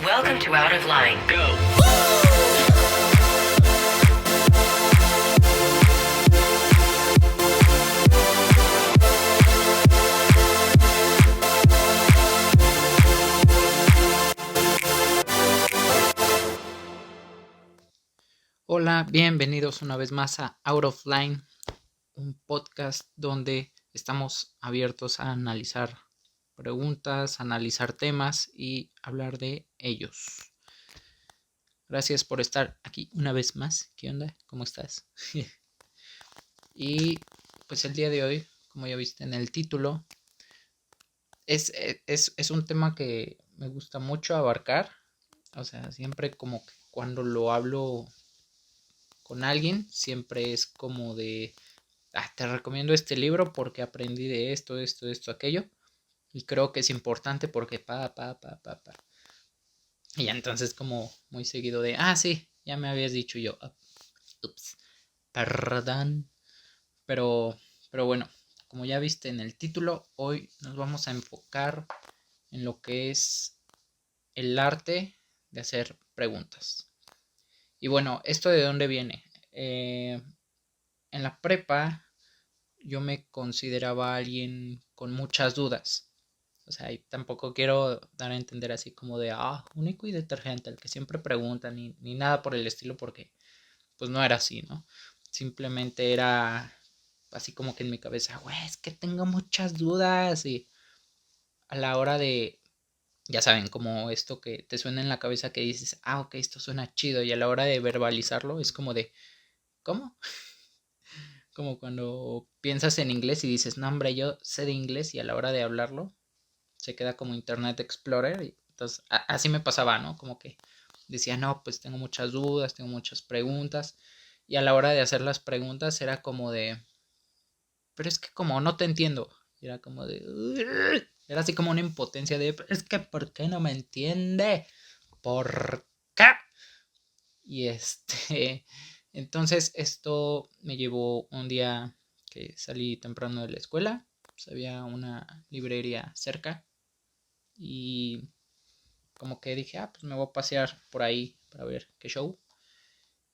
Welcome to Out of Line. Go. Hola, bienvenidos una vez más a Out of Line, un podcast donde estamos abiertos a analizar preguntas, analizar temas y hablar de ellos. Gracias por estar aquí una vez más. ¿Qué onda? ¿Cómo estás? Y pues el día de hoy, como ya viste en el título, es un tema que me gusta mucho abarcar. O sea, siempre como que cuando lo hablo con alguien, siempre es como de, te recomiendo este libro porque aprendí de esto, aquello. Y creo que es importante porque Y ya entonces como muy seguido de, sí, ya me habías dicho yo. Ups, perdón. Pero, pero bueno, como ya viste en el título, hoy nos vamos a enfocar en lo que es el arte de hacer preguntas. Y bueno, ¿esto de dónde viene? En la prepa yo me consideraba alguien con muchas dudas. O sea, y tampoco quiero dar a entender así como de, único y detergente, el que siempre pregunta, ni nada por el estilo, porque pues no era así, ¿no? Simplemente era así como que en mi cabeza, güey, es que tengo muchas dudas y a la hora de, ya saben, como esto que te suena en la cabeza que dices, ok, esto suena chido y a la hora de verbalizarlo es como de, ¿cómo? Como cuando piensas en inglés y dices, no, hombre, yo sé de inglés y a la hora de hablarlo se queda como Internet Explorer. Y entonces, así me pasaba, ¿no? Como que decía, no, pues tengo muchas dudas, tengo muchas preguntas. Y a la hora de hacer las preguntas era como de, pero es que como no te entiendo. Era como de, era así como una impotencia de, es que ¿por qué no me entiende? ¿Por qué? Y entonces esto me llevó un día que salí temprano de la escuela, pues había una librería cerca y como que dije, pues me voy a pasear por ahí para ver qué show.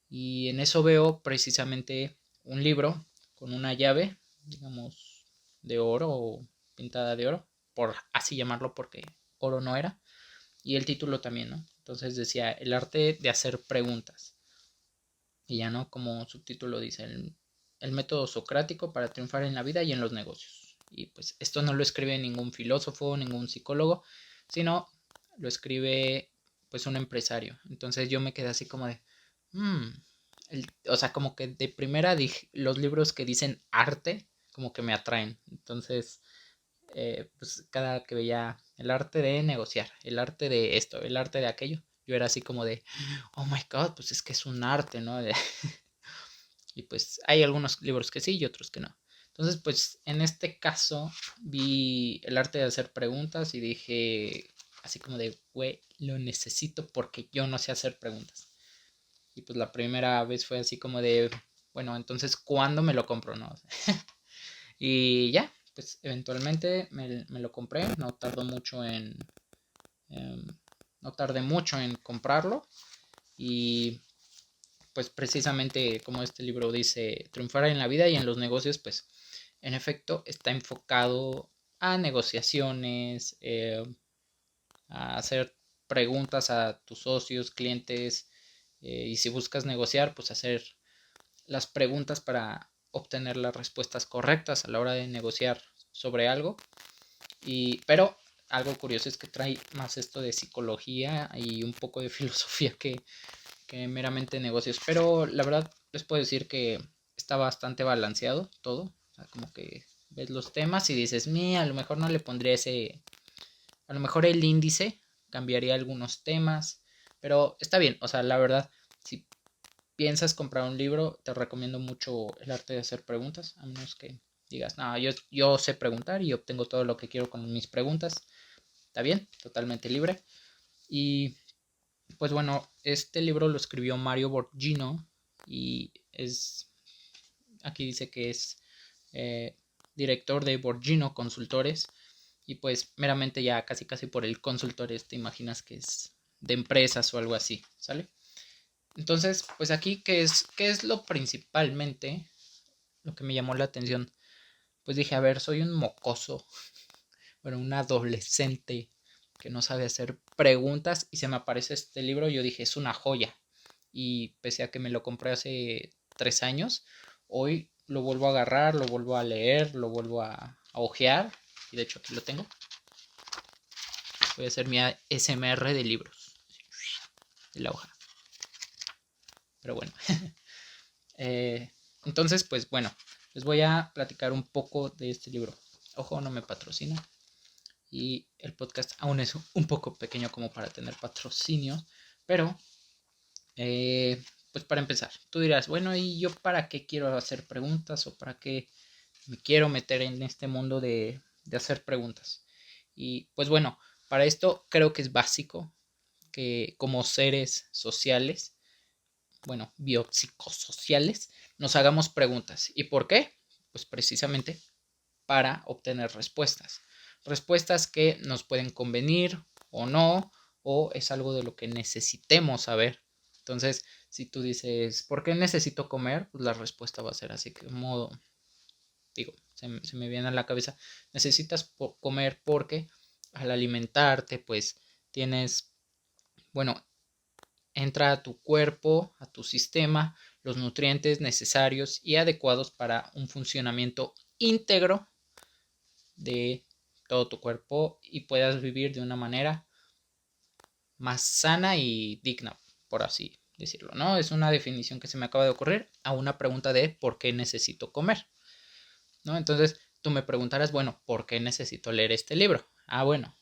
Y en eso veo precisamente un libro con una llave, digamos, de oro o pintada de oro, por así llamarlo porque oro no era. Y el título también, ¿no? Entonces decía, el arte de hacer preguntas. Y ya no, como subtítulo dice, el método socrático para triunfar en la vida y en los negocios. Y pues esto no lo escribe ningún filósofo, ningún psicólogo, sino lo escribe pues un empresario. Entonces yo me quedé así como de, o sea, como que de primera dije, los libros que dicen arte, como que me atraen. Entonces, pues cada que veía el arte de negociar, el arte de esto, el arte de aquello, yo era así como de, oh my god, pues es que es un arte, ¿no? Y pues hay algunos libros que sí y otros que no. Entonces, pues en este caso vi el arte de hacer preguntas y dije así como de, güey, lo necesito porque yo no sé hacer preguntas. Y pues la primera vez fue así como de, bueno, entonces, ¿cuándo me lo compro? ¿No? Y ya, pues eventualmente me lo compré, no tardó mucho em, no tardé mucho en comprarlo y pues precisamente como este libro dice, triunfar en la vida y en los negocios, pues en efecto está enfocado a negociaciones, a hacer preguntas a tus socios, clientes, y si buscas negociar, pues hacer las preguntas para obtener las respuestas correctas a la hora de negociar sobre algo. Pero algo curioso es que trae más esto de psicología y un poco de filosofía que meramente negocios. Pero la verdad les puedo decir que está bastante balanceado todo. O sea, como que ves los temas y dices, a lo mejor no le pondría ese, a lo mejor el índice cambiaría algunos temas. Pero está bien, o sea, la verdad, si piensas comprar un libro, te recomiendo mucho el arte de hacer preguntas, a menos que digas, no, yo sé preguntar y obtengo todo lo que quiero con mis preguntas. Está bien, totalmente libre. Y pues bueno, este libro lo escribió Mario Borghino y aquí dice que es director de Borghino Consultores y pues meramente ya casi por el consultores te imaginas que es empresas o algo así, ¿sale? Entonces, pues aquí, ¿qué es lo principalmente lo que me llamó la atención? Pues dije, a ver, soy un mocoso, bueno, un adolescente que no sabe hacer preguntas y se me aparece este libro. Yo dije, es una joya. Y pese a que me lo compré hace 3 años, hoy lo vuelvo a agarrar, lo vuelvo a leer, lo vuelvo a ojear. Y de hecho aquí lo tengo. Voy a hacer mi ASMR de libros. De la hoja. Pero bueno. Entonces, pues bueno, les voy a platicar un poco de este libro. Ojo, no me patrocina. Y el podcast aún es un poco pequeño como para tener patrocinio. Pero, pues para empezar, tú dirás, bueno, ¿y yo para qué quiero hacer preguntas? ¿O para qué me quiero meter en este mundo de hacer preguntas? Y pues bueno, para esto creo que es básico que como seres sociales, bueno, biopsicosociales, nos hagamos preguntas. ¿Y por qué? Pues precisamente para obtener respuestas. Respuestas que nos pueden convenir o no, o es algo de lo que necesitemos saber. Entonces, si tú dices, ¿por qué necesito comer? Pues la respuesta va a ser así como, digo, se me viene a la cabeza, necesitas comer porque al alimentarte, pues tienes, bueno, entra a tu cuerpo, a tu sistema, los nutrientes necesarios y adecuados para un funcionamiento íntegro de todo tu cuerpo y puedas vivir de una manera más sana y digna, por así decirlo, ¿no? Es una definición que se me acaba de ocurrir a una pregunta de ¿por qué necesito comer? ¿No? Entonces tú me preguntarás, bueno, ¿por qué necesito leer este libro? Ah, bueno,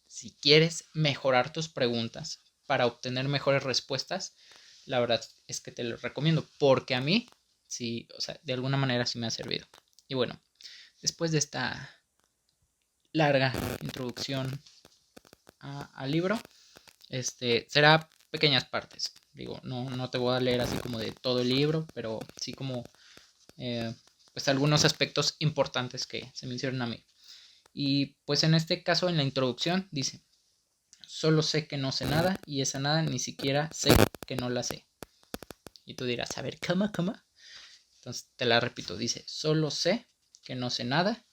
si quieres mejorar tus preguntas para obtener mejores respuestas, la verdad es que te lo recomiendo, porque a mí, sí, o sea, de alguna manera sí me ha servido. Y bueno, después de esta larga introducción al libro, será pequeñas partes. Digo, no te voy a leer así como de todo el libro, pero sí como pues algunos aspectos importantes que se me hicieron a mí. Y pues en este caso, en la introducción, dice, solo sé que no sé nada y esa nada ni siquiera sé que no la sé. Y tú dirás, a ver, ¿cómo? Entonces te la repito, dice, solo sé que no sé nada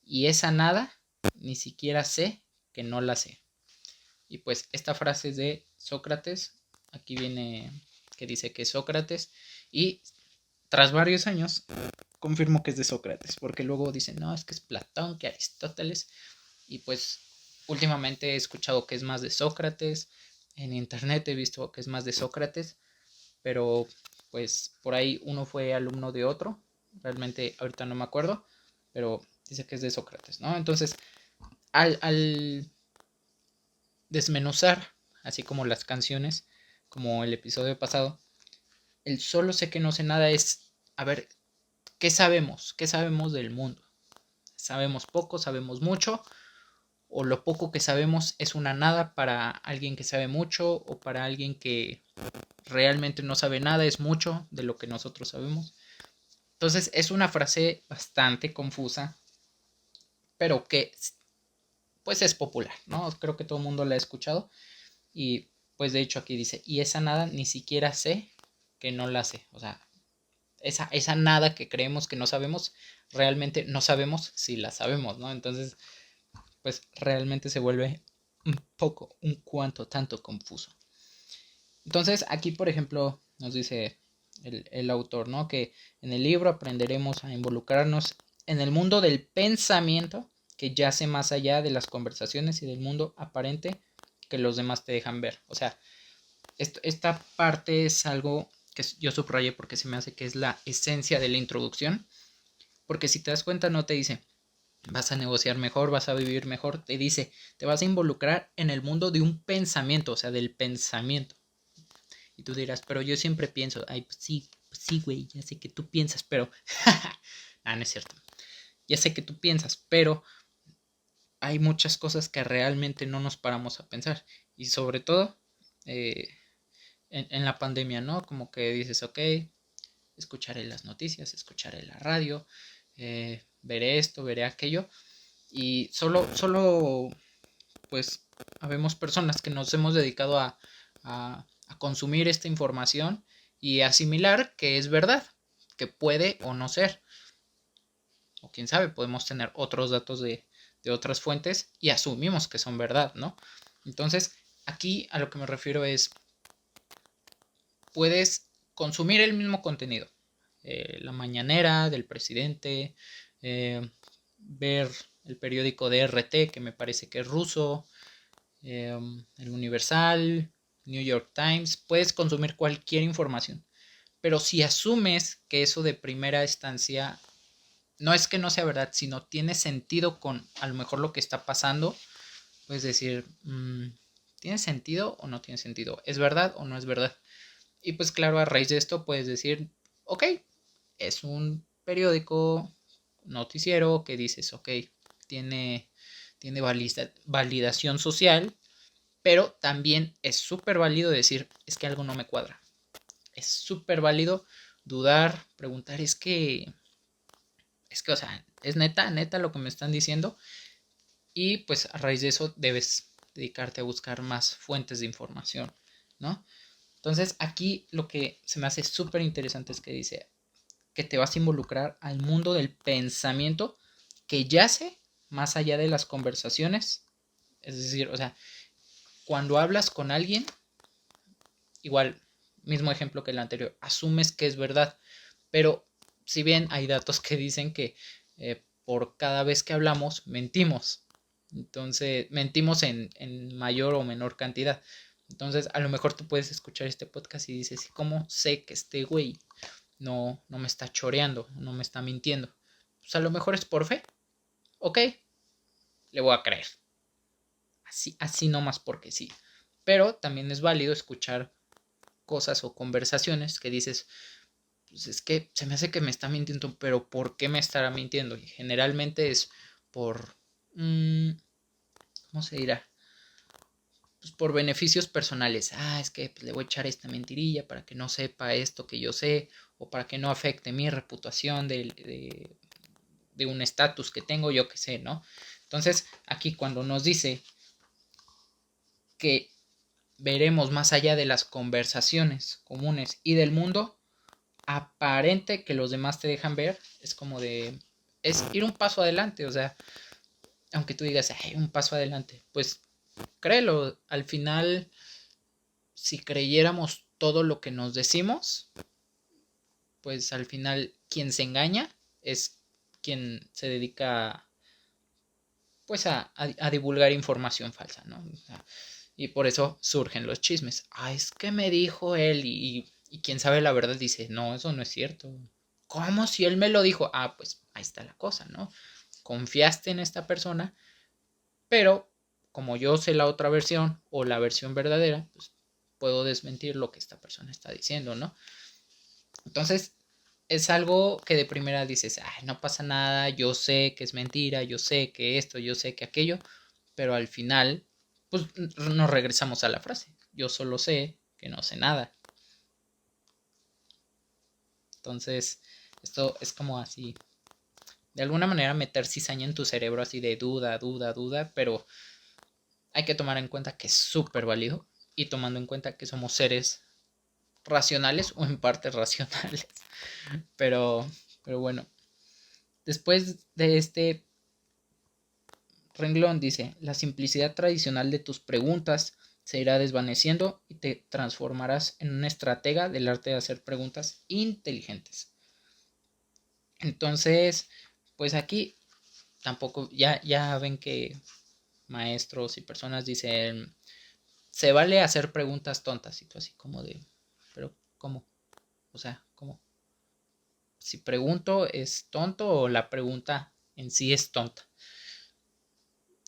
y esa nada ni siquiera sé que no la sé. Y pues esta frase es de Sócrates, aquí viene que dice que es Sócrates y tras varios años confirmo que es de Sócrates, porque luego dicen, no, es que es Platón, que Aristóteles, y pues últimamente he escuchado que es más de Sócrates, en internet he visto que es más de Sócrates, pero pues por ahí uno fue alumno de otro, realmente ahorita no me acuerdo, pero dice que es de Sócrates, ¿no? Entonces, al desmenuzar, así como las canciones, como el episodio pasado, el solo sé que no sé nada es, a ver, ¿qué sabemos? ¿Qué sabemos del mundo? ¿Sabemos poco? ¿Sabemos mucho? ¿O lo poco que sabemos es una nada para alguien que sabe mucho? ¿O para alguien que realmente no sabe nada es mucho de lo que nosotros sabemos? Entonces es una frase bastante confusa, pero que pues es popular, ¿no? Creo que todo el mundo la ha escuchado. Y pues de hecho aquí dice, y esa nada ni siquiera sé que no la sé. O sea, esa nada que creemos que no sabemos, realmente no sabemos si la sabemos, ¿no? Entonces, pues realmente se vuelve un poco, un cuanto tanto confuso. Entonces, aquí, por ejemplo, nos dice el autor, ¿no? Que en el libro aprenderemos a involucrarnos en el mundo del pensamiento que yace más allá de las conversaciones y del mundo aparente que los demás te dejan ver. O sea, esta parte es algo que yo subrayé porque se me hace que es la esencia de la introducción. Porque si te das cuenta, no te dice, vas a negociar mejor, vas a vivir mejor. Te dice, te vas a involucrar en el mundo de un pensamiento, o sea, del pensamiento. Y tú dirás, pero yo siempre pienso, ay, pues sí, güey, ya sé que tú piensas, pero... no es cierto. Ya sé que tú piensas, pero hay muchas cosas que realmente no nos paramos a pensar. Y sobre todo, en la pandemia, ¿no? Como que dices, ok, escucharé las noticias, escucharé la radio, veré esto, veré aquello. Y solo, pues, habemos personas que nos hemos dedicado a consumir esta información y asimilar que es verdad, que puede o no ser. O quién sabe, podemos tener otros datos de otras fuentes y asumimos que son verdad, ¿no? Entonces, aquí a lo que me refiero es, puedes consumir el mismo contenido. La mañanera del presidente, ver el periódico de RT, que me parece que es ruso, el Universal, New York Times, puedes consumir cualquier información. Pero si asumes que eso de primera instancia no es que no sea verdad, sino tiene sentido con a lo mejor lo que está pasando, puedes decir, ¿tiene sentido o no tiene sentido? ¿Es verdad o no es verdad? Y pues claro, a raíz de esto puedes decir, ok, es un periódico, noticiero que dices, ok, tiene validación social, pero también es súper válido decir, es que algo no me cuadra. Es súper válido dudar, preguntar, o sea, es neta lo que me están diciendo. Y pues a raíz de eso debes dedicarte a buscar más fuentes de información, ¿no? Entonces aquí lo que se me hace súper interesante es que dice que te vas a involucrar al mundo del pensamiento que yace más allá de las conversaciones. Es decir, o sea, cuando hablas con alguien, igual, mismo ejemplo que el anterior, asumes que es verdad, pero si bien hay datos que dicen que por cada vez que hablamos mentimos, entonces mentimos en mayor o menor cantidad. Entonces a lo mejor tú puedes escuchar este podcast y dices, ¿cómo sé que este güey no me está choreando, no me está mintiendo? Pues a lo mejor es por fe, ok, le voy a creer, así nomás porque sí. Pero también es válido escuchar cosas o conversaciones que dices, pues es que se me hace que me está mintiendo, pero ¿por qué me estará mintiendo? Y generalmente es por, ¿cómo se dirá? Pues por beneficios personales. Es que pues, le voy a echar esta mentirilla para que no sepa esto que yo sé, o para que no afecte mi reputación de un estatus que tengo, yo que sé, ¿no? Entonces, aquí cuando nos dice que veremos más allá de las conversaciones comunes y del mundo aparente que los demás te dejan ver, es como de, es ir un paso adelante, o sea, aunque tú digas, un paso adelante, pues créelo, al final, si creyéramos todo lo que nos decimos, pues al final quien se engaña es quien se dedica pues a divulgar información falsa, ¿no? O sea, y por eso surgen los chismes. Es que me dijo él y quien sabe la verdad dice, no, eso no es cierto. ¿Cómo si él me lo dijo? Pues ahí está la cosa, ¿no? Confiaste en esta persona, pero como yo sé la otra versión o la versión verdadera, pues puedo desmentir lo que esta persona está diciendo, ¿no? Entonces, es algo que de primera dices, no pasa nada, yo sé que es mentira, yo sé que esto, yo sé que aquello, pero al final, pues nos regresamos a la frase, yo solo sé que no sé nada. Entonces, esto es como así, de alguna manera meter cizaña en tu cerebro así de duda, pero hay que tomar en cuenta que es súper válido y tomando en cuenta que somos seres racionales o en parte racionales. Pero, pero bueno, después de este renglón dice, la simplicidad tradicional de tus preguntas se irá desvaneciendo y te transformarás en un estratega del arte de hacer preguntas inteligentes. Entonces, pues aquí tampoco, ya ven que maestros y personas dicen, se vale hacer preguntas tontas y tú así como de, pero ¿cómo? O sea, ¿cómo? Si pregunto es tonto o la pregunta en sí es tonta.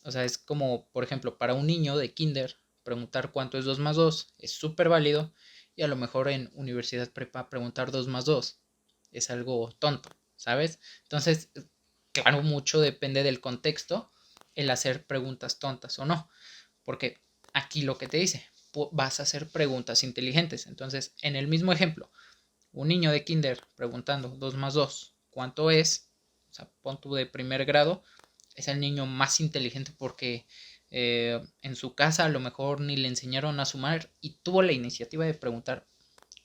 O sea, es como, por ejemplo, para un niño de kinder, preguntar cuánto es 2 más 2 es súper válido y a lo mejor en universidad prepa preguntar 2 más 2 es algo tonto, ¿sabes? Entonces, claro, mucho depende del contexto el hacer preguntas tontas o no, porque aquí lo que te dice, vas a hacer preguntas inteligentes. Entonces, en el mismo ejemplo, un niño de kinder preguntando 2 más 2, ¿cuánto es? O sea, pon tú de primer grado, es el niño más inteligente porque en su casa a lo mejor ni le enseñaron a sumar y tuvo la iniciativa de preguntar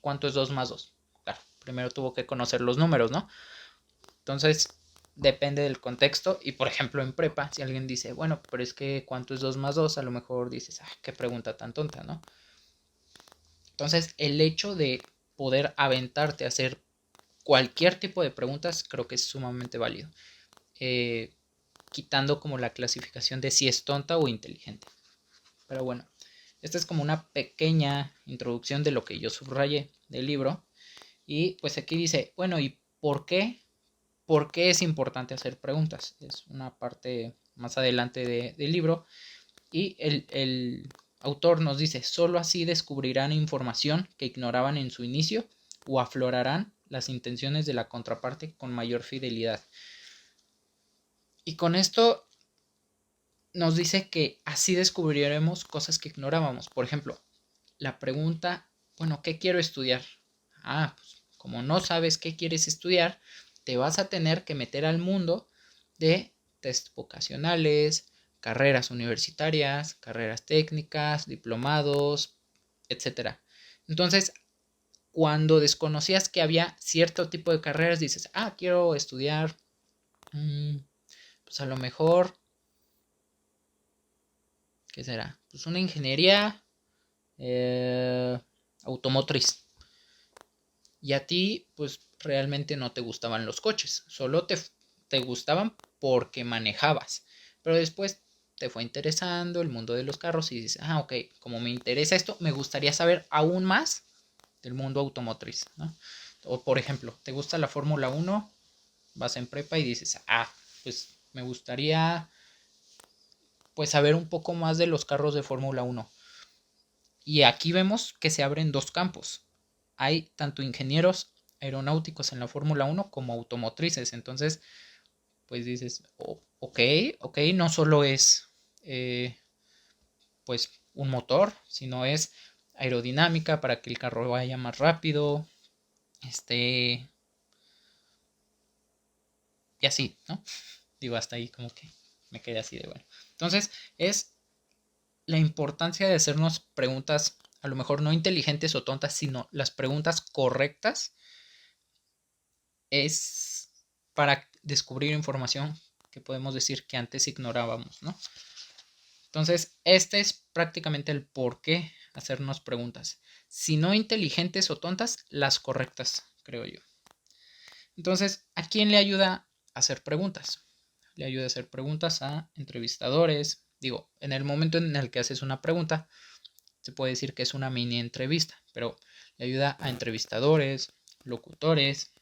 cuánto es 2 más 2. Claro, primero tuvo que conocer los números, ¿no? Entonces, depende del contexto. Y por ejemplo, en prepa, si alguien dice, bueno, pero es que cuánto es 2 más 2, a lo mejor dices, qué pregunta tan tonta, ¿no? Entonces, el hecho de poder aventarte a hacer cualquier tipo de preguntas, creo que es sumamente válido. Quitando como la clasificación de si es tonta o inteligente. Pero bueno, esta es como una pequeña introducción de lo que yo subrayé del libro. Y pues aquí dice, bueno, ¿y por qué? ¿Por qué es importante hacer preguntas? Es una parte más adelante del libro. Y el autor nos dice, solo así descubrirán información que ignoraban en su inicio o aflorarán las intenciones de la contraparte con mayor fidelidad. Y con esto nos dice que así descubriremos cosas que ignorábamos. Por ejemplo, la pregunta, bueno, ¿qué quiero estudiar? Pues como no sabes qué quieres estudiar, te vas a tener que meter al mundo de test vocacionales, carreras universitarias, carreras técnicas, diplomados, etcétera. Entonces, cuando desconocías que había cierto tipo de carreras, dices, quiero estudiar, pues a lo mejor, ¿qué será? Pues una ingeniería automotriz. Y a ti, pues realmente no te gustaban los coches, solo te gustaban porque manejabas. Pero después te fue interesando el mundo de los carros y dices, ok, como me interesa esto, me gustaría saber aún más del mundo automotriz, ¿no? O por ejemplo, te gusta la Fórmula 1, vas en prepa y dices, pues me gustaría pues saber un poco más de los carros de Fórmula 1. Y aquí vemos que se abren dos campos. Hay tanto ingenieros aeronáuticos en la Fórmula 1 como automotrices. Entonces, pues dices, ok, no solo es pues un motor, sino es aerodinámica para que el carro vaya más rápido, y así, ¿no? Digo, hasta ahí como que me quedé así de bueno. Entonces, es la importancia de hacernos preguntas, a lo mejor no inteligentes o tontas, sino las preguntas correctas es para descubrir información que podemos decir que antes ignorábamos, ¿no? Entonces, este es prácticamente el por qué hacernos preguntas. Si no inteligentes o tontas, las correctas, creo yo. Entonces, ¿a quién le ayuda a hacer preguntas? Le ayuda a hacer preguntas a entrevistadores. Digo, en el momento en el que haces una pregunta, se puede decir que es una mini entrevista, pero le ayuda a entrevistadores, locutores,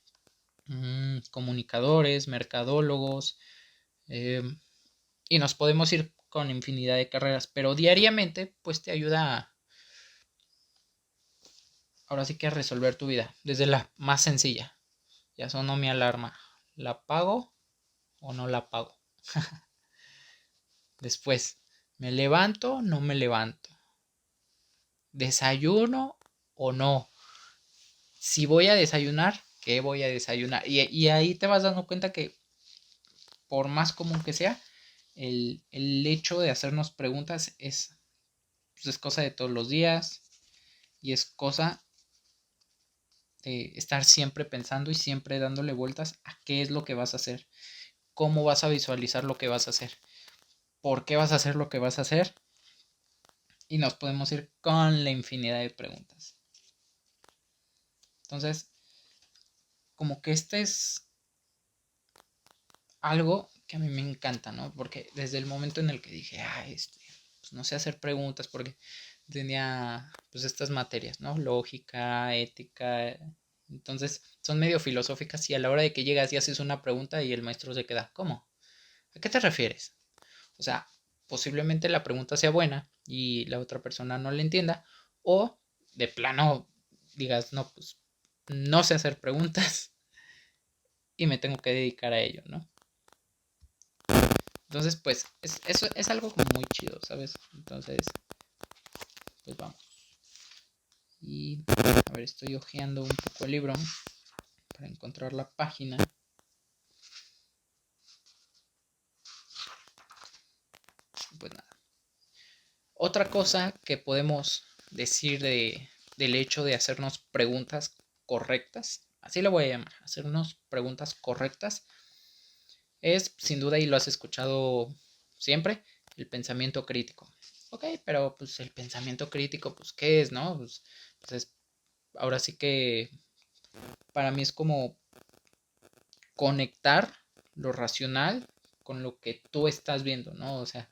comunicadores, mercadólogos, y nos podemos ir con infinidad de carreras, pero diariamente pues te ayuda ahora sí que a resolver tu vida, desde la más sencilla. Ya sonó mi alarma, ¿la pago o no la pago? Después, ¿me levanto o no me levanto? ¿Desayuno o no? Si voy a desayunar, ¿qué voy a desayunar? Y ahí te vas dando cuenta que por más común que sea, el hecho de hacernos preguntas pues es cosa de todos los días y es cosa de estar siempre pensando y siempre dándole vueltas a qué es lo que vas a hacer, cómo vas a visualizar lo que vas a hacer, por qué vas a hacer lo que vas a hacer, y nos podemos ir con la infinidad de preguntas. Entonces, como que este es algo que a mí me encanta, ¿no? Porque desde el momento en el que dije, pues no sé hacer preguntas porque tenía pues estas materias, ¿no? Lógica, ética, entonces son medio filosóficas y a la hora de que llegas y haces una pregunta y el maestro se queda, ¿cómo? ¿A qué te refieres? O sea, posiblemente la pregunta sea buena y la otra persona no la entienda o de plano digas, no, pues no sé hacer preguntas y me tengo que dedicar a ello, ¿no? Entonces, pues, eso es algo como muy chido, ¿sabes? Entonces, pues vamos. Y, a ver, estoy hojeando un poco el libro para encontrar la página. Pues nada. Otra cosa que podemos decir del hecho de hacernos preguntas correctas, así lo voy a llamar, hacernos preguntas correctas, es sin duda, y lo has escuchado siempre, el pensamiento crítico. Ok, pero pues el pensamiento crítico, pues ¿qué es, no? Pues ahora sí que para mí es como conectar lo racional con lo que tú estás viendo, ¿no? O sea,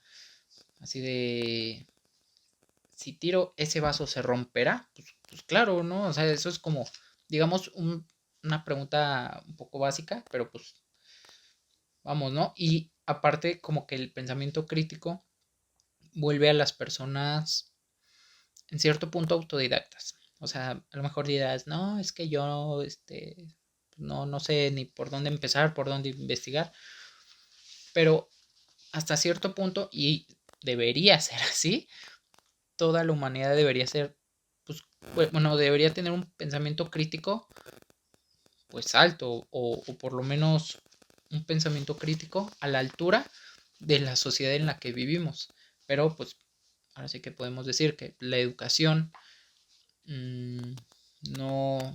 así de, si tiro ese vaso se romperá, pues claro, ¿no? O sea, eso es como, digamos, una pregunta un poco básica, pero pues vamos, ¿no? Y aparte como que el pensamiento crítico vuelve a las personas en cierto punto autodidactas. O sea, a lo mejor dirás, no, es que yo, no sé ni por dónde empezar, por dónde investigar, pero hasta cierto punto, y debería ser así, toda la humanidad debería ser, pues, bueno, debería tener un pensamiento crítico, pues alto, o por lo menos un pensamiento crítico a la altura de la sociedad en la que vivimos. Pero pues ahora sí que podemos decir que la educación mmm, no,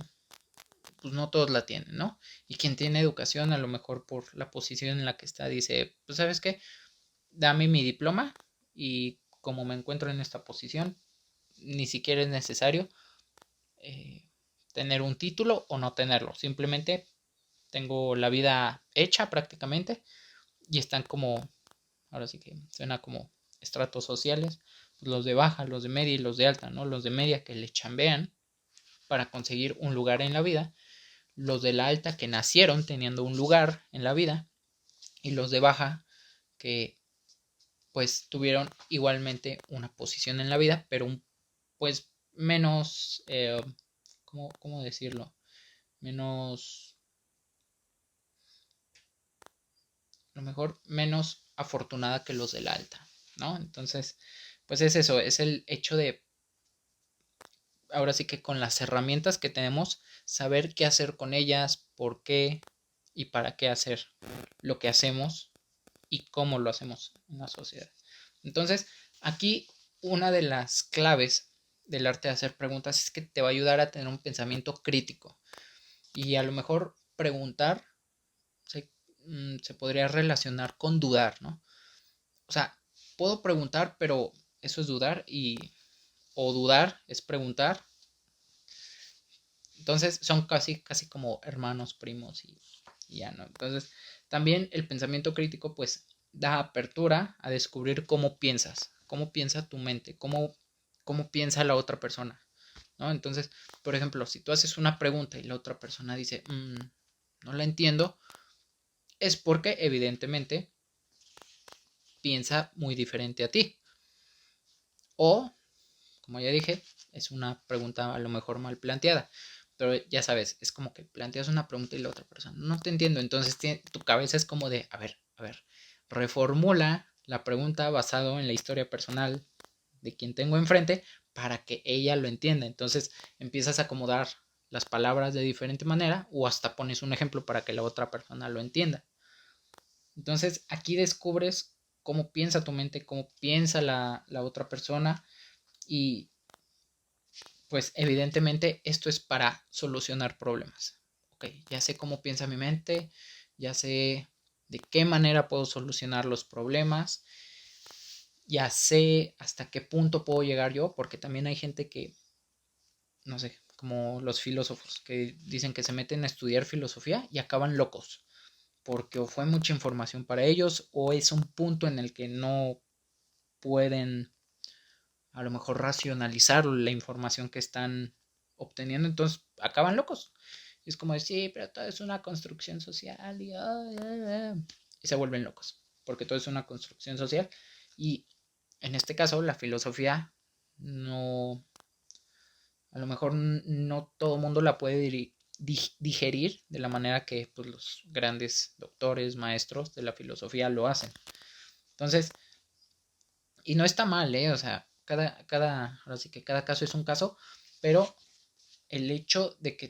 pues no todos la tienen, ¿no? Y quien tiene educación, a lo mejor por la posición en la que está, dice, pues sabes qué, dame mi diploma y como me encuentro en esta posición, ni siquiera es necesario eh, tener un título o no tenerlo. Simplemente tengo la vida hecha prácticamente y están como, ahora sí que suena como estratos sociales, los de baja, los de media y los de alta, ¿no? Los de media que le chambean para conseguir un lugar en la vida, los de la alta que nacieron teniendo un lugar en la vida y los de baja que pues tuvieron igualmente una posición en la vida, pero pues menos, ¿cómo decirlo? Menos, a lo mejor menos afortunada que los de la alta, ¿no? Entonces, pues es eso, es el hecho de, ahora sí que con las herramientas que tenemos, saber qué hacer con ellas, por qué y para qué hacer lo que hacemos y cómo lo hacemos en la sociedad. Entonces, aquí una de las claves del arte de hacer preguntas es que te va a ayudar a tener un pensamiento crítico y a lo mejor preguntar se podría relacionar con dudar, ¿no? O sea, puedo preguntar, pero eso es dudar o dudar es preguntar. Entonces son casi como hermanos, primos y ya, ¿no? Entonces, también el pensamiento crítico pues da apertura a descubrir cómo piensa tu mente, cómo piensa la otra persona, ¿no? Entonces, por ejemplo, si tú haces una pregunta y la otra persona dice, no la entiendo, es porque evidentemente piensa muy diferente a ti. O, como ya dije, es una pregunta a lo mejor mal planteada. Pero ya sabes, es como que planteas una pregunta y la otra persona no te entiendo. Entonces tu cabeza es como de, a ver, reformula la pregunta basado en la historia personal de quien tengo enfrente para que ella lo entienda. Entonces empiezas a acomodar las palabras de diferente manera o hasta pones un ejemplo para que la otra persona lo entienda. Entonces aquí descubres cómo piensa tu mente, cómo piensa la otra persona y pues evidentemente esto es para solucionar problemas. Ok, ya sé cómo piensa mi mente, ya sé de qué manera puedo solucionar los problemas, ya sé hasta qué punto puedo llegar yo, porque también hay gente que, no sé, como los filósofos, que dicen que se meten a estudiar filosofía y acaban locos, porque o fue mucha información para ellos o es un punto en el que no pueden a lo mejor racionalizar la información que están obteniendo, entonces acaban locos. Y es como decir, sí, pero todo es una construcción social y se vuelven locos, porque todo es una construcción social y en este caso la filosofía no, a lo mejor no todo el mundo la puede digerir de la manera que pues, los grandes doctores, maestros de la filosofía lo hacen. Entonces, y no está mal, o sea, ahora sí que cada caso es un caso, pero el hecho de que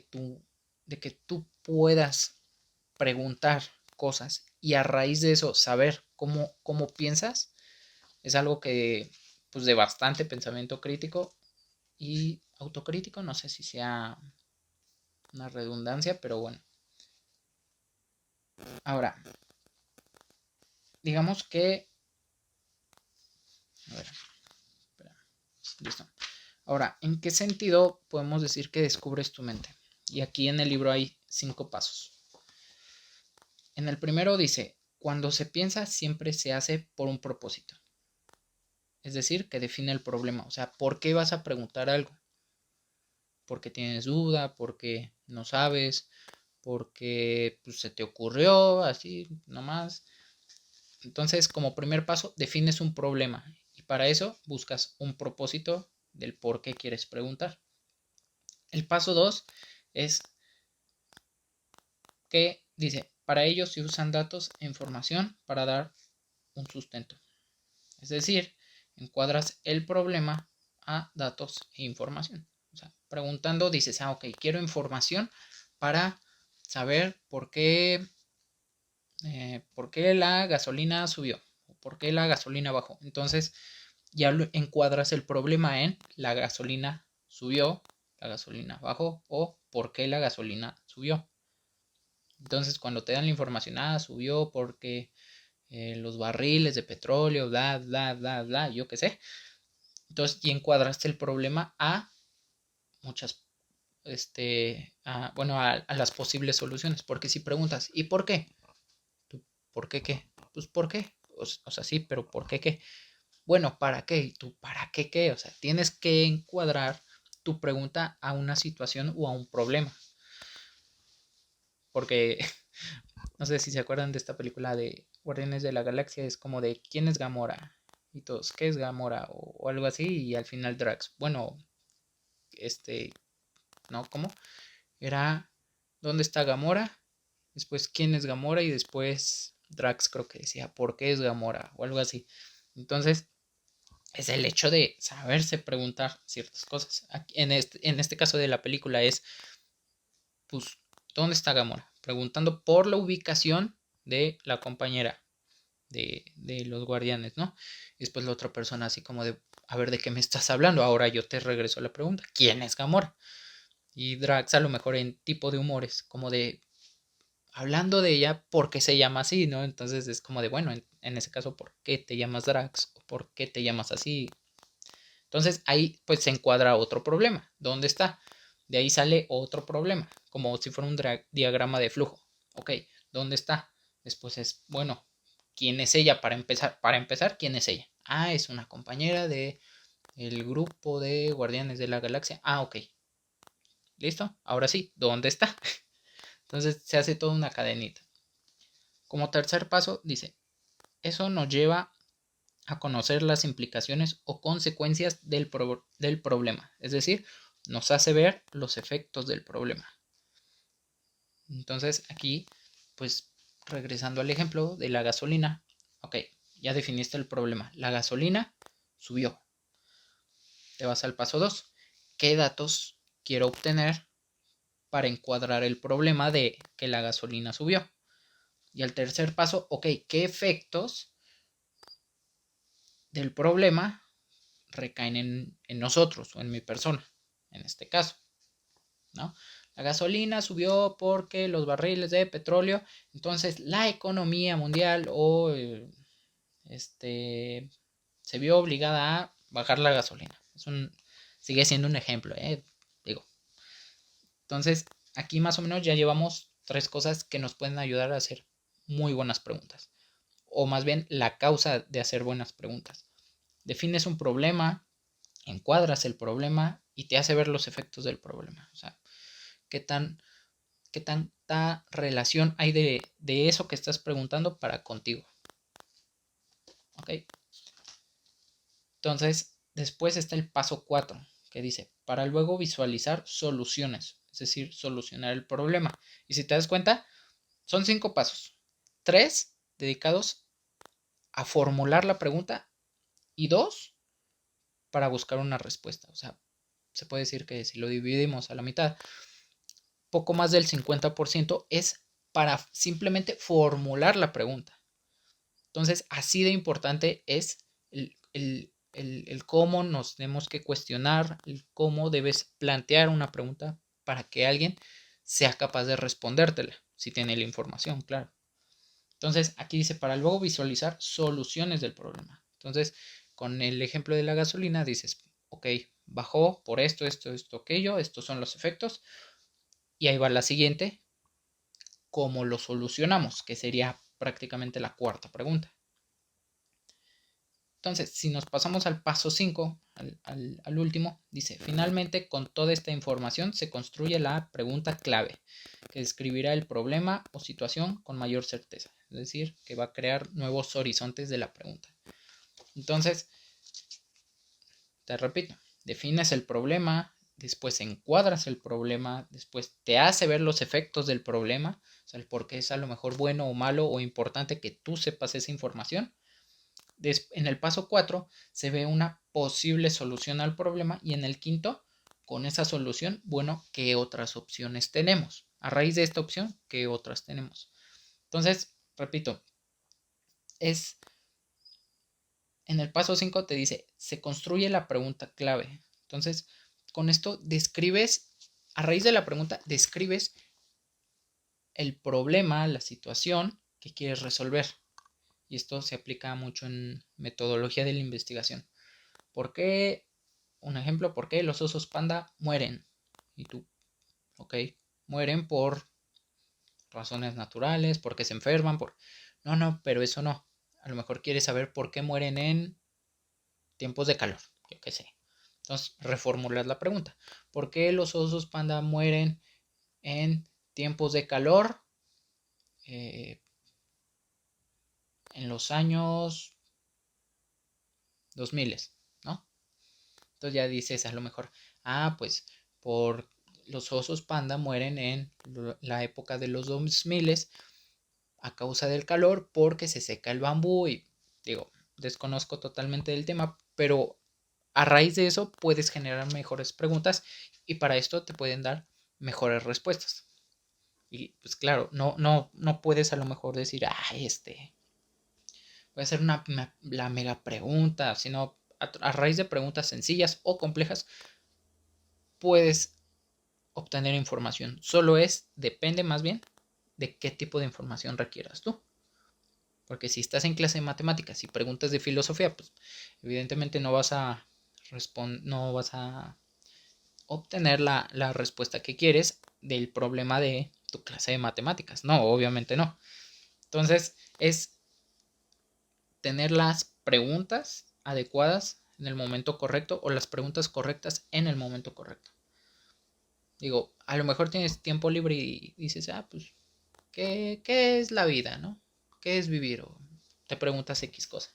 tú puedas preguntar cosas y a raíz de eso saber cómo piensas, es algo que pues de bastante pensamiento crítico y autocrítico, no sé si sea una redundancia, pero bueno. Ahora, digamos que... A ver, espera, listo. Ahora, ¿en qué sentido podemos decir que descubres tu mente? Y aquí en el libro hay 5 pasos. En el primero dice, cuando se piensa siempre se hace por un propósito. Es decir, que define el problema. O sea, ¿por qué vas a preguntar algo? Porque tienes duda, porque no sabes, porque pues, se te ocurrió así nomás. Entonces, como primer paso, defines un problema y para eso buscas un propósito del por qué quieres preguntar. El paso 2 es que dice, para ello se usan datos e información para dar un sustento. Es decir, encuadras el problema a datos e información. O sea, preguntando dices, ok, quiero información para saber por qué la gasolina subió, o por qué la gasolina bajó. Entonces, ya encuadras el problema en la gasolina subió, la gasolina bajó o por qué la gasolina subió. Entonces, cuando te dan la información, subió porque los barriles de petróleo, bla, bla, bla, bla, yo qué sé. Entonces, y encuadraste el problema a muchas, a las posibles soluciones. Porque si preguntas, ¿y por qué? ¿Por qué qué? Pues, ¿por qué? O sea, sí, pero ¿por qué qué? Bueno, ¿para qué? ¿Y tú para qué qué? O sea, tienes que encuadrar tu pregunta a una situación o a un problema. Porque no sé si se acuerdan de esta película de Guardianes de la Galaxia, es como de ¿quién es Gamora? Y todos, ¿qué es Gamora? O algo así, y al final Drax, bueno, ¿no? ¿Cómo? Era, ¿dónde está Gamora? Después, ¿quién es Gamora? Y después Drax creo que decía, ¿por qué es Gamora? O algo así. Entonces, es el hecho de saberse preguntar ciertas cosas. En este caso de la película es, pues, ¿dónde está Gamora? Preguntando por la ubicación de la compañera de los guardianes, ¿no? Y después la otra persona así como de, a ver, ¿de qué me estás hablando? Ahora yo te regreso la pregunta, ¿quién es Gamora? Y Drax a lo mejor en tipo de humores, como de, hablando de ella, ¿por qué se llama así, no? Entonces es como de, bueno, en ese caso, ¿por qué te llamas Drax? ¿O por qué te llamas así? Entonces ahí pues se encuadra otro problema. ¿Dónde está? De ahí sale otro problema, como si fuera un diagrama de flujo. Ok, ¿dónde está? Después es, bueno, ¿quién es ella para empezar? Para empezar, ¿quién es ella? Es una compañera de el grupo de Guardianes de la Galaxia. Ok. ¿Listo? Ahora sí, ¿dónde está? Entonces se hace toda una cadenita. Como tercer paso, dice, eso nos lleva a conocer las implicaciones o consecuencias del problema. Es decir, nos hace ver los efectos del problema. Entonces aquí, pues regresando al ejemplo de la gasolina. Ok, ya definiste el problema. La gasolina subió. Te vas al paso 2. ¿Qué datos quiero obtener para encuadrar el problema de que la gasolina subió? Y al tercer paso, ok, ¿qué efectos del problema recaen en nosotros o en mi persona, en este caso, ¿no? La gasolina subió porque los barriles de petróleo, entonces la economía mundial se vio obligada a bajar la gasolina. Sigue siendo un ejemplo, digo. Entonces, aquí más o menos ya llevamos 3 cosas que nos pueden ayudar a hacer muy buenas preguntas. O más bien la causa de hacer buenas preguntas. Defines un problema, encuadras el problema y te hace ver los efectos del problema. O sea, qué tanta relación hay de eso que estás preguntando para contigo. ¿Ok? Entonces, después está el paso 4, que dice, para luego visualizar soluciones, es decir, solucionar el problema. Y si te das cuenta, son 5 pasos. 3 dedicados a formular la pregunta y 2 para buscar una respuesta. O sea, se puede decir que si lo dividimos a la mitad, poco más del 50% es para simplemente formular la pregunta. Entonces, así de importante es el el cómo nos tenemos que cuestionar, el cómo debes plantear una pregunta para que alguien sea capaz de respondértela, si tiene la información, claro. Entonces, aquí dice, para luego visualizar soluciones del problema. Entonces, con el ejemplo de la gasolina, dices, ok, bajó por esto, aquello, estos son los efectos. Y ahí va la siguiente, ¿cómo lo solucionamos? Que sería prácticamente la cuarta pregunta. Entonces, si nos pasamos al paso 5, al último, dice, finalmente con toda esta información se construye la pregunta clave, que describirá el problema o situación con mayor certeza. Es decir, que va a crear nuevos horizontes de la pregunta. Entonces, te repito, defines el problema, después encuadras el problema, después te hace ver los efectos del problema, o sea, el por qué es a lo mejor bueno o malo o importante que tú sepas esa información. En el paso 4 se ve una posible solución al problema y en el quinto, con esa solución, bueno, ¿qué otras opciones tenemos? A raíz de esta opción, ¿qué otras tenemos? Entonces, repito, en el paso 5 te dice, se construye la pregunta clave. Entonces, con esto describes, a raíz de la pregunta, describes el problema, la situación que quieres resolver. Y esto se aplica mucho en metodología de la investigación. ¿Por qué? Un ejemplo, ¿por qué los osos panda mueren? Y tú, ok, mueren por razones naturales, porque se enferman, No, pero eso no. A lo mejor quieres saber por qué mueren en tiempos de calor, yo qué sé. Entonces, reformular la pregunta. ¿Por qué los osos panda mueren en tiempos de calor en los años 2000, ¿no? Entonces ya dices a lo mejor, pues por los osos panda mueren en la época de los 2000 a causa del calor porque se seca el bambú y digo, desconozco totalmente del tema, pero a raíz de eso puedes generar mejores preguntas y para esto te pueden dar mejores respuestas. Y pues claro, no puedes a lo mejor decir, voy a hacer la mega pregunta, sino a raíz de preguntas sencillas o complejas puedes obtener información. Depende más bien de qué tipo de información requieras tú. Porque si estás en clase de matemáticas y preguntas de filosofía, pues evidentemente no vas a obtener la respuesta que quieres del problema de tu clase de matemáticas. No, obviamente no. Entonces es tener las preguntas adecuadas en el momento correcto o las preguntas correctas en el momento correcto. Digo, a lo mejor tienes tiempo libre y dices, pues, ¿qué es la vida, no? ¿Qué es vivir? O te preguntas X cosa,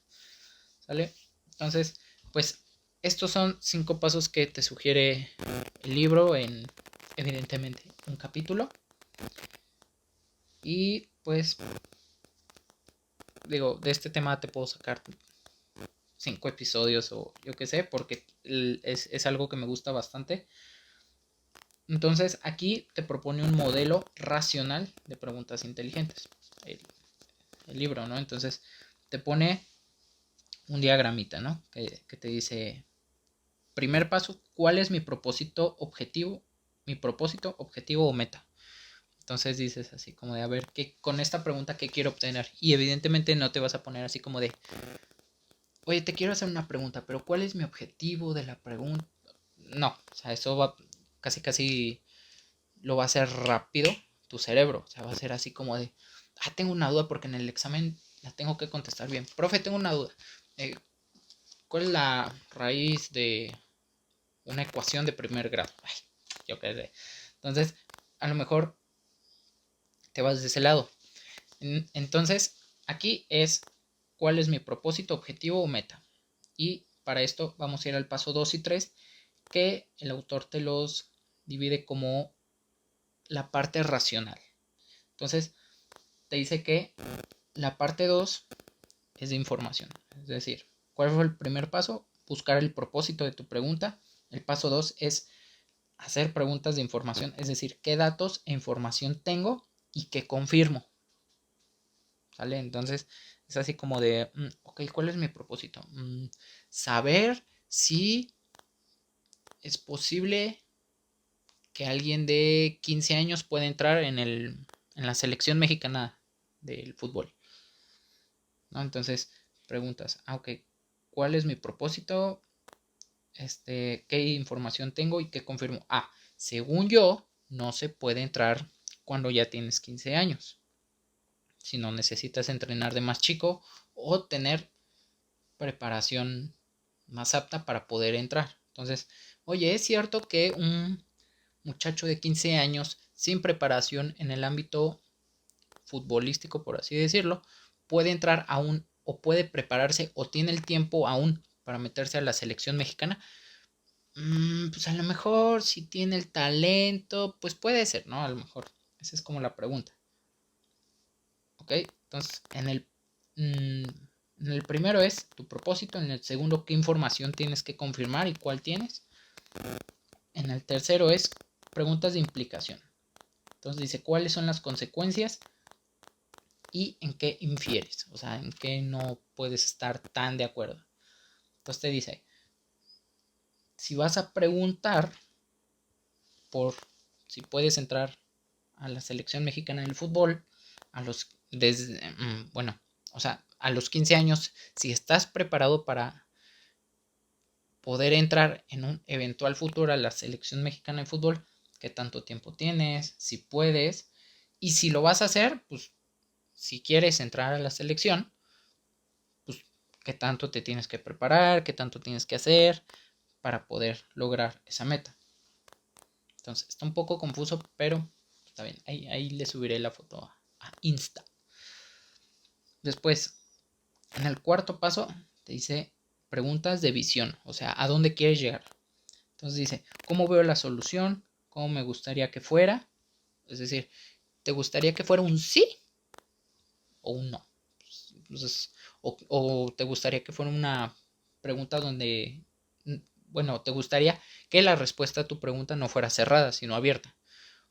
¿sale? Entonces, pues, estos son 5 pasos que te sugiere el libro en, evidentemente, un capítulo. Y, pues, digo, de este tema te puedo sacar 5 episodios o yo qué sé, porque es algo que me gusta bastante. Entonces aquí te propone un modelo racional de preguntas inteligentes, el libro, ¿no? Entonces te pone un diagramita, ¿no? Que te dice, primer paso, ¿cuál es mi propósito objetivo o meta? Entonces dices así como de, a ver, con esta pregunta, ¿qué quiero obtener? Y evidentemente no te vas a poner así como de, oye, te quiero hacer una pregunta, pero ¿cuál es mi objetivo de la pregunta? No, o sea, eso va casi lo va a hacer rápido tu cerebro. O sea, va a ser así como de, tengo una duda porque en el examen la tengo que contestar bien. Profe, tengo una duda. ¿Cuál es la raíz de una ecuación de primer grado? Ay, yo qué sé. Entonces, a lo mejor te vas de ese lado. Entonces, aquí es cuál es mi propósito, objetivo o meta. Y para esto vamos a ir al paso 2 y 3, que el autor te los divide como la parte racional. Entonces, te dice que la parte 2 es de información. Es decir, ¿cuál fue el primer paso? Buscar el propósito de tu pregunta. El paso 2 es hacer preguntas de información. Es decir, qué datos e información tengo y qué confirmo. ¿Sale? Entonces, es así como de, ok, ¿cuál es mi propósito? saber si es posible que alguien de 15 años pueda entrar en la selección mexicana del fútbol, ¿no? Entonces preguntas, ok, ¿cuál es mi propósito? ¿Qué información tengo y qué confirmo? Según yo, no se puede entrar cuando ya tienes 15 años, si no necesitas entrenar de más chico o tener preparación más apta para poder entrar. Entonces, oye, es cierto que un muchacho de 15 años sin preparación en el ámbito futbolístico, por así decirlo, puede entrar aún o puede prepararse o tiene el tiempo aún para meterse a la selección mexicana. Pues a lo mejor si tiene el talento, pues puede ser, ¿no? A lo mejor. Esa es como la pregunta. ¿Ok? Entonces, en el primero es tu propósito, en el segundo qué información tienes que confirmar y cuál tienes. En el tercero es preguntas de implicación. Entonces dice cuáles son las consecuencias y en qué infieres, o sea, en qué no puedes estar tan de acuerdo. Entonces te dice, si vas a preguntar por si puedes entrar a la selección mexicana del fútbol, a los a los 15 años, si estás preparado para poder entrar en un eventual futuro a la selección mexicana de fútbol, qué tanto tiempo tienes, si puedes, y si lo vas a hacer, pues si quieres entrar a la selección, pues qué tanto te tienes que preparar, qué tanto tienes que hacer para poder lograr esa meta. Entonces, está un poco confuso, pero está bien. Ahí le subiré la foto a Insta. Después, en el cuarto paso, te dice preguntas de visión, o sea, ¿a dónde quieres llegar? Entonces dice, ¿cómo veo la solución? ¿Cómo me gustaría que fuera? Es decir, ¿te gustaría que fuera un sí o un no? Entonces, o te gustaría que fuera una pregunta donde, bueno, te gustaría que la respuesta a tu pregunta no fuera cerrada, sino abierta.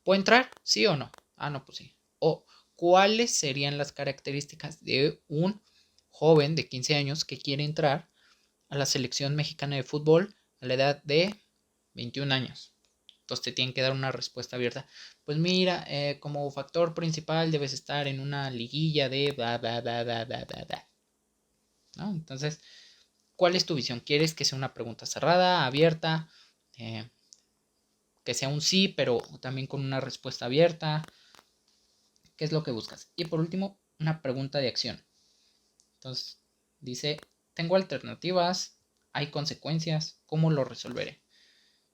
¿Puedo entrar? ¿Sí o no? No, pues sí. O, ¿cuáles serían las características de un joven de 15 años que quiere entrar a la selección mexicana de fútbol a la edad de 21 años? Entonces te tienen que dar una respuesta abierta. Pues mira, como factor principal debes estar en una liguilla de bla, bla, bla, bla, bla, bla, bla. ¿No? Entonces, ¿cuál es tu visión? ¿Quieres que sea una pregunta cerrada, abierta? Que sea un sí, pero también con una respuesta abierta. ¿Qué es lo que buscas? Y por último, una pregunta de acción. Entonces, dice, tengo alternativas, hay consecuencias, ¿cómo lo resolveré?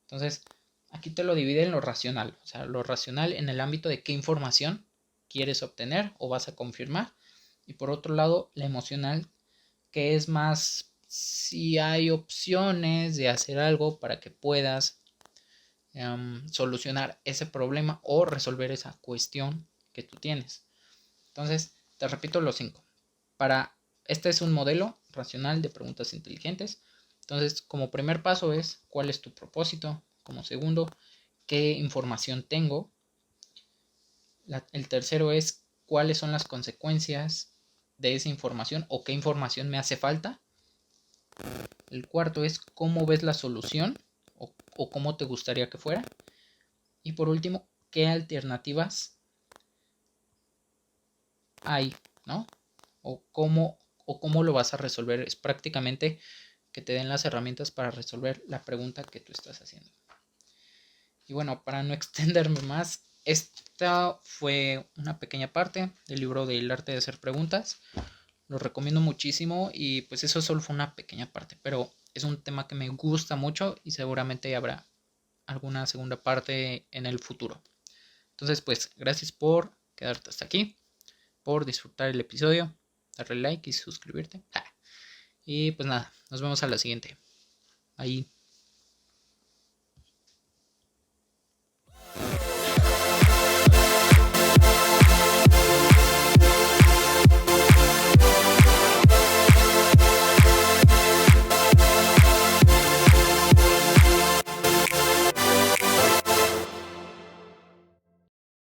Entonces, aquí te lo divide en lo racional, o sea, lo racional en el ámbito de qué información quieres obtener o vas a confirmar. Y por otro lado, la emocional, que es más si hay opciones de hacer algo para que puedas solucionar ese problema o resolver esa cuestión que tú tienes. Entonces, te repito los 5. Este es un modelo racional de preguntas inteligentes. Entonces, como primer paso es cuál es tu propósito. Como segundo, qué información tengo. El tercero es cuáles son las consecuencias de esa información o qué información me hace falta. El cuarto es cómo ves la solución o cómo te gustaría que fuera. Y por último, qué alternativas hay, ¿no? O cómo lo vas a resolver. Es prácticamente que te den las herramientas para resolver la pregunta que tú estás haciendo. Y bueno, para no extenderme más, esta fue una pequeña parte del libro del arte de hacer preguntas. Lo recomiendo muchísimo y pues eso solo fue una pequeña parte, pero es un tema que me gusta mucho y seguramente habrá alguna segunda parte en el futuro. Entonces, pues gracias por quedarte hasta aquí, por disfrutar el episodio, darle like y suscribirte. Y pues nada, nos vemos a la siguiente. Ahí.